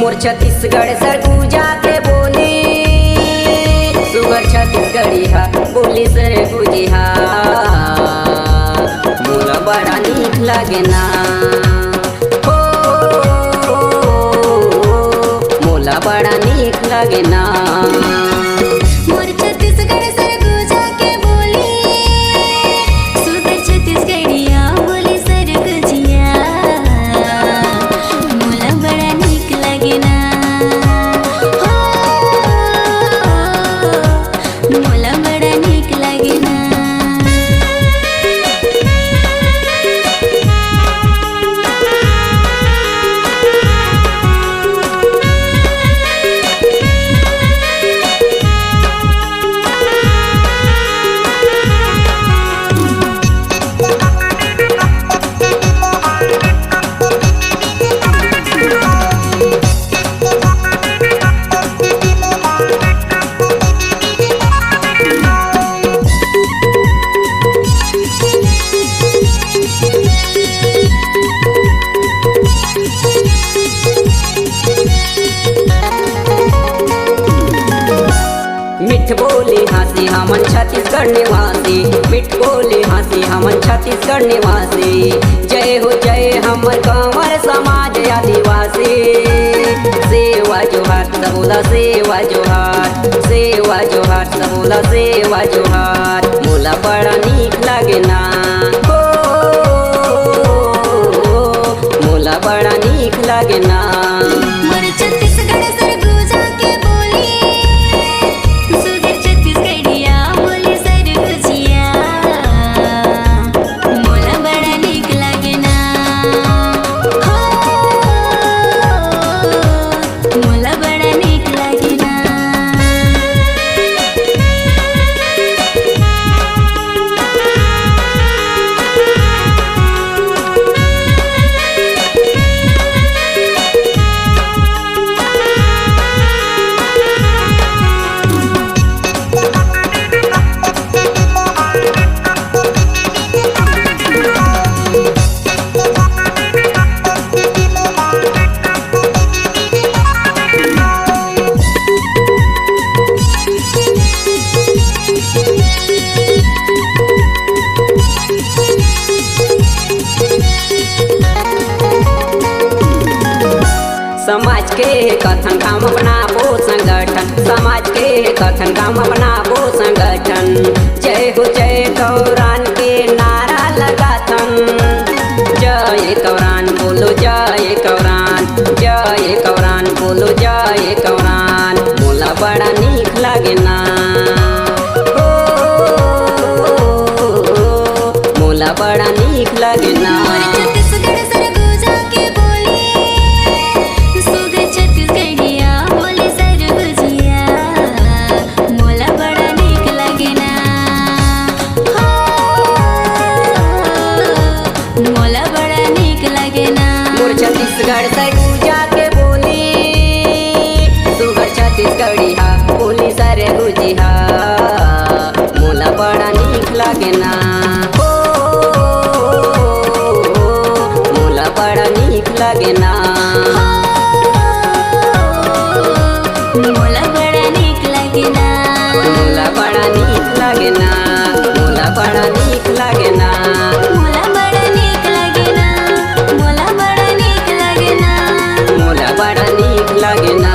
मोर छत्तीसगढ़ सरगुजा के बोली सुगर छत्तीसगढ़ी हा बोली सरगुजी हा मोला बड़ा नीक लागे ना हो मोला बड़ा नीक लागे ना। मोर छत्तीसगढ़ सरगुजा के बोली सुगर छत्तीसगढ़िया बोली सरगुजिया मोला बड़ा नीक लागे ना हो मोला बड़ा नीक लागे ना। मिठ बोली हंसी हमन छत्तीसगढ़ निवासी मिठ बोली हंसी हमन छत्तीसगढ़ निवासी जय हो जय हमर कंवर समाज आदिवासी सेवा जोहार सबोला सेवा जोहार सेवा जोहार सबोला सेवा जोहार मोला बड़ा नीक लागे ना हो मोला बड़ा नीक लागे ना। मोर छत्तीसगढ़ सरगुजा के बोली सुगर छत्तीसगढ़िया बोली सरगुजिया मोला बड़ा नीक लागे ना हो मोला बड़ा नीक लागे ना। समाज के कथन काम बनाबो संगठन समाज के कथन काम बनाबो संगठन जय हो जय कौरान के नारा लगाथन जय कौरान बोलो जय कौरान जय कौरान बोलो जय कौरान मोला बड़ा नीक लागे ना हो मोला बड़ा नीक लागे ना। मोर छत्तीसगढ़ सरगुजा के बोली सुगर छत्तीसगढ़िया बोली सरगुजिया मोला बड़ा नीक लागे ना हो मोला बड़ा नीक लागे ना। मोर छत्तीसगढ़ सरगुजा के बोली सुगर छत्तीसगढ़ी हा बोली सरगुजी हा मोला बड़ा नीक लागे ना हो मोला बड़ा नीक लागे ना मोला बड़ा नीक लागे ना मोला बड़ा नीक लागे ना मोला बड़ा नीक लागे ना मोला बड़ा नीक लागे ना मोला बड़ा नीक लागे ना मोला बड़ा नीक लागे ना।